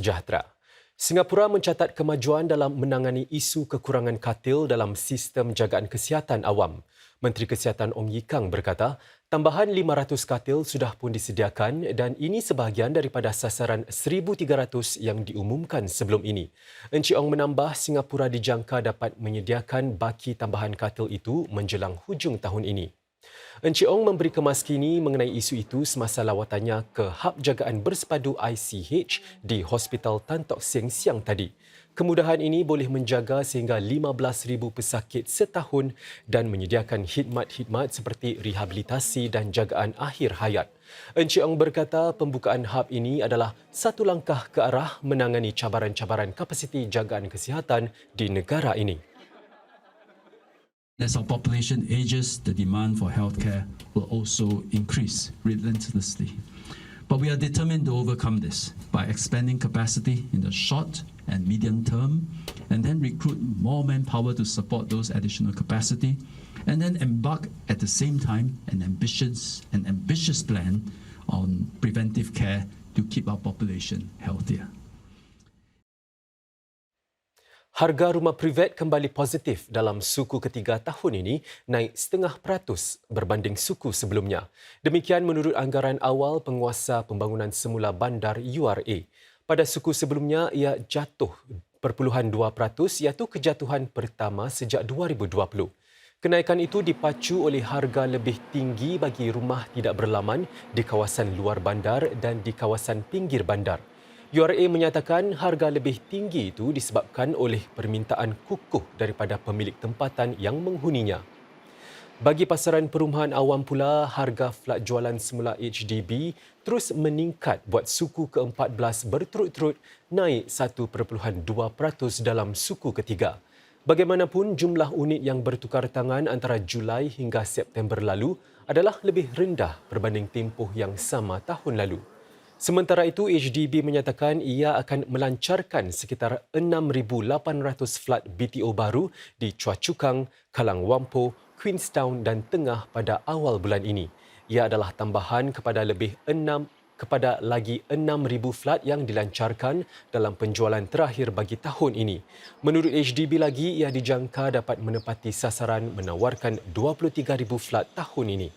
sejahtera. Singapura mencatat kemajuan dalam menangani isu kekurangan katil dalam sistem jagaan kesihatan awam. Menteri Kesihatan Ong Ye Kung berkata, tambahan 500 katil sudah pun disediakan dan ini sebahagian daripada sasaran 1,300 yang diumumkan sebelum ini. Encik Ong menambah Singapura dijangka dapat menyediakan baki tambahan katil itu menjelang hujung tahun ini. Encik Ong memberi kemaskini mengenai isu itu semasa lawatannya ke Hub Jagaan Bersepadu ICH di Hospital Tan Tock Seng siang tadi. Kemudahan ini boleh menjaga sehingga 15,000 pesakit setahun dan menyediakan khidmat-khidmat seperti rehabilitasi dan jagaan akhir hayat. Encik Ong berkata pembukaan hub ini adalah satu langkah ke arah menangani cabaran-cabaran kapasiti jagaan kesihatan di negara ini. As our population ages, the demand for healthcare will also increase relentlessly. But we are determined to overcome this by expanding capacity in the short and medium term, and then recruit more manpower to support those additional capacity, and then embark at the same time an ambitious plan on preventive care to keep our population healthier. Harga rumah privat kembali positif dalam suku ketiga tahun ini, naik 0.5% berbanding suku sebelumnya. Demikian menurut anggaran awal penguasa pembangunan semula bandar URA. Pada suku sebelumnya, ia jatuh 0.2% iaitu kejatuhan pertama sejak 2020. Kenaikan itu dipacu oleh harga lebih tinggi bagi rumah tidak berlaman di kawasan luar bandar dan di kawasan pinggir bandar. URA menyatakan harga lebih tinggi itu disebabkan oleh permintaan kukuh daripada pemilik tempatan yang menghuninya. Bagi pasaran perumahan awam pula, harga flat jualan semula HDB terus meningkat buat suku ke-14 berturut-turut naik 1.2% dalam suku ketiga. Bagaimanapun, jumlah unit yang bertukar tangan antara Julai hingga September lalu adalah lebih rendah berbanding tempoh yang sama tahun lalu. Sementara itu, HDB menyatakan ia akan melancarkan sekitar 6,800 flat BTO baru di Choa Chu Kang, Kallang Whampoa, Queenstown dan Tengah pada awal bulan ini. Ia adalah tambahan kepada lagi 6,000 flat yang dilancarkan dalam penjualan terakhir bagi tahun ini. Menurut HDB lagi, ia dijangka dapat menepati sasaran menawarkan 23,000 flat tahun ini.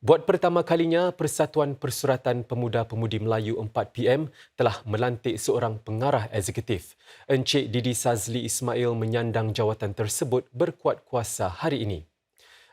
Buat pertama kalinya, Persatuan Persuratan Pemuda-Pemudi Melayu 4PM telah melantik seorang pengarah eksekutif. Encik Didi Sazli Ismail menyandang jawatan tersebut berkuat kuasa hari ini.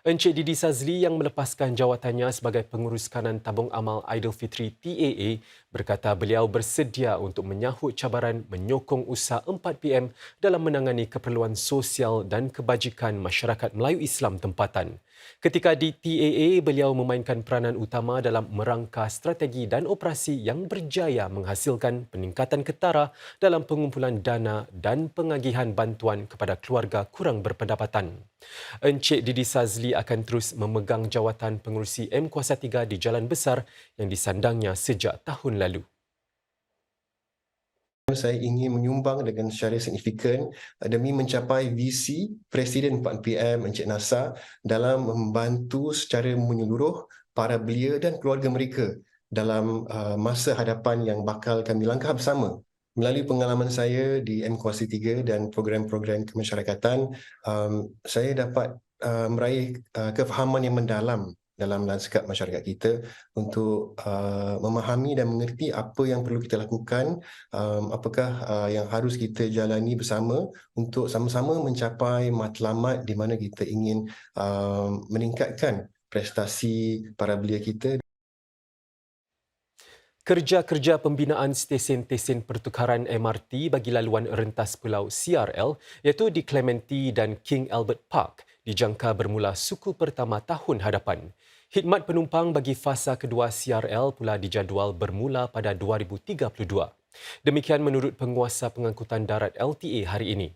Encik Didi Sazli yang melepaskan jawatannya sebagai pengurus kanan tabung amal Aidilfitri TAA berkata beliau bersedia untuk menyahut cabaran menyokong usaha 4PM dalam menangani keperluan sosial dan kebajikan masyarakat Melayu Islam tempatan. Ketika di TAA, beliau memainkan peranan utama dalam merangka strategi dan operasi yang berjaya menghasilkan peningkatan ketara dalam pengumpulan dana dan pengagihan bantuan kepada keluarga kurang berpendapatan. Encik Didi Sazli akan terus memegang jawatan pengerusi M Kuasa 3 di Jalan Besar yang disandangnya sejak tahun lalu. Saya ingin menyumbang dengan secara signifikan demi mencapai visi Presiden 4PM Encik Nasar dalam membantu secara menyeluruh para belia dan keluarga mereka dalam masa hadapan yang bakal kami langkah bersama. Melalui pengalaman saya di M Kuasa 3 dan program-program kemasyarakatan, saya dapat meraih kefahaman yang mendalam dalam lanskap masyarakat kita untuk memahami dan mengerti apa yang perlu kita lakukan, apakah yang harus kita jalani bersama untuk sama-sama mencapai matlamat di mana kita ingin meningkatkan prestasi para belia kita. Kerja-kerja pembinaan stesen-stesen pertukaran MRT bagi laluan rentas pulau CRL iaitu di Clementi dan King Albert Park dijangka bermula suku pertama tahun hadapan. Khidmat penumpang bagi fasa kedua CRL pula dijadual bermula pada 2032. Demikian menurut penguasa pengangkutan darat LTA hari ini.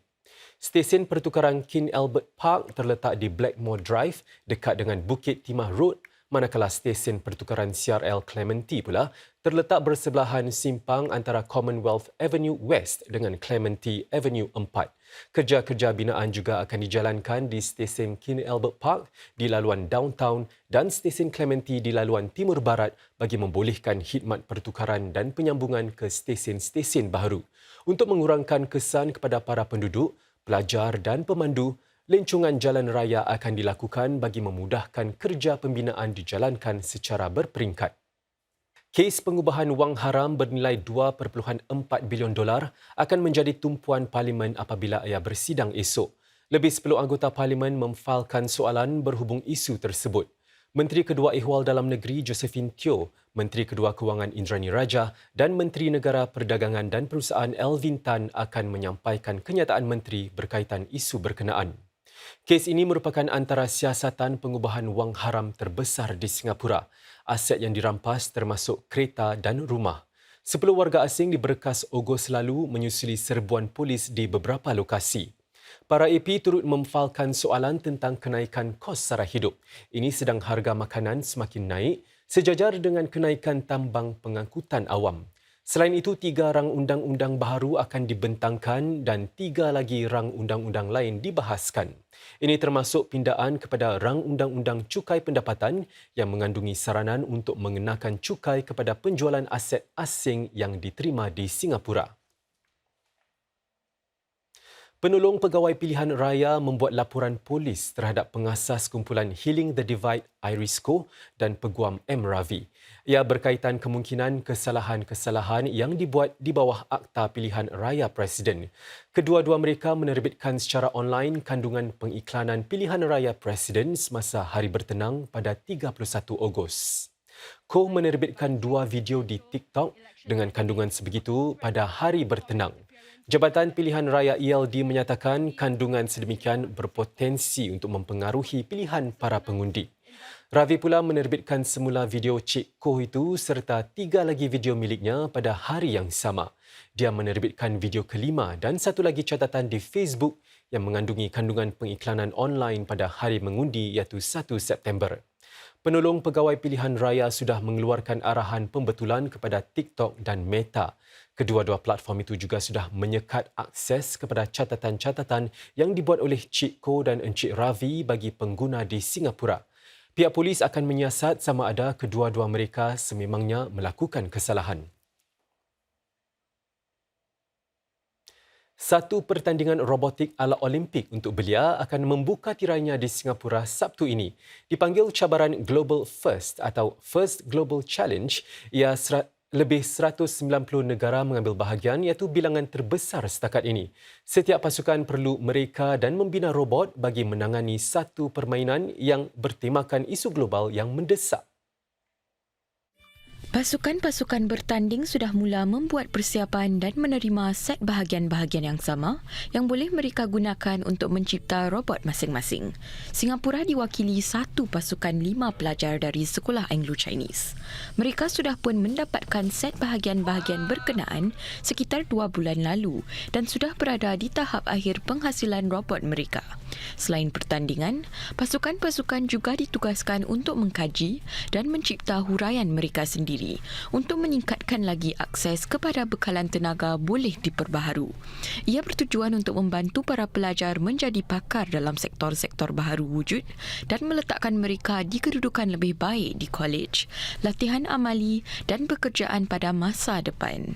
Stesen pertukaran King Albert Park terletak di Blackmore Drive dekat dengan Bukit Timah Road, manakala stesen pertukaran CRL Clementi pula terletak bersebelahan simpang antara Commonwealth Avenue West dengan Clementi Avenue 4. Kerja-kerja binaan juga akan dijalankan di stesen King Albert Park di laluan downtown dan stesen Clementi di laluan timur barat bagi membolehkan khidmat pertukaran dan penyambungan ke stesen-stesen baharu. Untuk mengurangkan kesan kepada para penduduk, pelajar dan pemandu, lencongan jalan raya akan dilakukan bagi memudahkan kerja pembinaan dijalankan secara berperingkat. Kes pengubahan wang haram bernilai $2.4 bilion akan menjadi tumpuan Parlimen apabila ia bersidang esok. Lebih 10 anggota Parlimen memfailkan soalan berhubung isu tersebut. Menteri Kedua Ehwal Dalam Negeri Josephine Teo, Menteri Kedua Kewangan Indrani Raja dan Menteri Negara Perdagangan dan Perusahaan Elvin Tan akan menyampaikan kenyataan menteri berkaitan isu berkenaan. Kes ini merupakan antara siasatan pengubahan wang haram terbesar di Singapura. Aset yang dirampas termasuk kereta dan rumah. 10 warga asing di Berkas Ogos lalu menyusuli serbuan polis di beberapa lokasi. Para AP turut memfailkan soalan tentang kenaikan kos sara hidup. Ini sedang harga makanan semakin naik sejajar dengan kenaikan tambang pengangkutan awam. Selain itu, 3 rang undang-undang baharu akan dibentangkan dan 3 lagi rang undang-undang lain dibahaskan. Ini termasuk pindaan kepada rang undang-undang cukai pendapatan yang mengandungi saranan untuk mengenakan cukai kepada penjualan aset asing yang diterima di Singapura. Penolong Pegawai Pilihan Raya membuat laporan polis terhadap pengasas kumpulan Healing the Divide Irisco dan Peguam M. Ravi. Ia berkaitan kemungkinan kesalahan-kesalahan yang dibuat di bawah Akta Pilihan Raya Presiden. Kedua-dua mereka menerbitkan secara online kandungan pengiklanan Pilihan Raya Presiden semasa Hari Bertenang pada 31 Ogos. Ko menerbitkan 2 video di TikTok dengan kandungan sebegitu pada Hari Bertenang. Jabatan Pilihan Raya ELD menyatakan kandungan sedemikian berpotensi untuk mempengaruhi pilihan para pengundi. Ravi pula menerbitkan semula video Cik Koh itu serta 3 lagi video miliknya pada hari yang sama. Dia menerbitkan video kelima dan 1 lagi catatan di Facebook yang mengandungi kandungan pengiklanan online pada hari mengundi iaitu 1 September. Penolong Pegawai Pilihan Raya sudah mengeluarkan arahan pembetulan kepada TikTok dan Meta. Kedua-dua platform itu juga sudah menyekat akses kepada catatan-catatan yang dibuat oleh Cik Koh dan Encik Ravi bagi pengguna di Singapura. Pihak polis akan menyiasat sama ada kedua-dua mereka sememangnya melakukan kesalahan. Satu pertandingan robotik ala Olimpik untuk belia akan membuka tirainya di Singapura Sabtu ini. Dipanggil cabaran Global First atau First Global Challenge, ia lebih 190 negara mengambil bahagian iaitu bilangan terbesar setakat ini. Setiap pasukan perlu mereka dan membina robot bagi menangani satu permainan yang bertemakan isu global yang mendesak. Pasukan-pasukan bertanding sudah mula membuat persiapan dan menerima set bahagian-bahagian yang sama yang boleh mereka gunakan untuk mencipta robot masing-masing. Singapura diwakili 1 pasukan 5 pelajar dari Sekolah Anglo-Chinese. Mereka sudah pun mendapatkan set bahagian-bahagian berkenaan sekitar 2 bulan lalu dan sudah berada di tahap akhir penghasilan robot mereka. Selain pertandingan, pasukan-pasukan juga ditugaskan untuk mengkaji dan mencipta huraian mereka sendiri untuk meningkatkan lagi akses kepada bekalan tenaga boleh diperbaharu. Ia bertujuan untuk membantu para pelajar menjadi pakar dalam sektor-sektor baharu wujud dan meletakkan mereka di kedudukan lebih baik di kolej, latihan amali dan pekerjaan pada masa depan.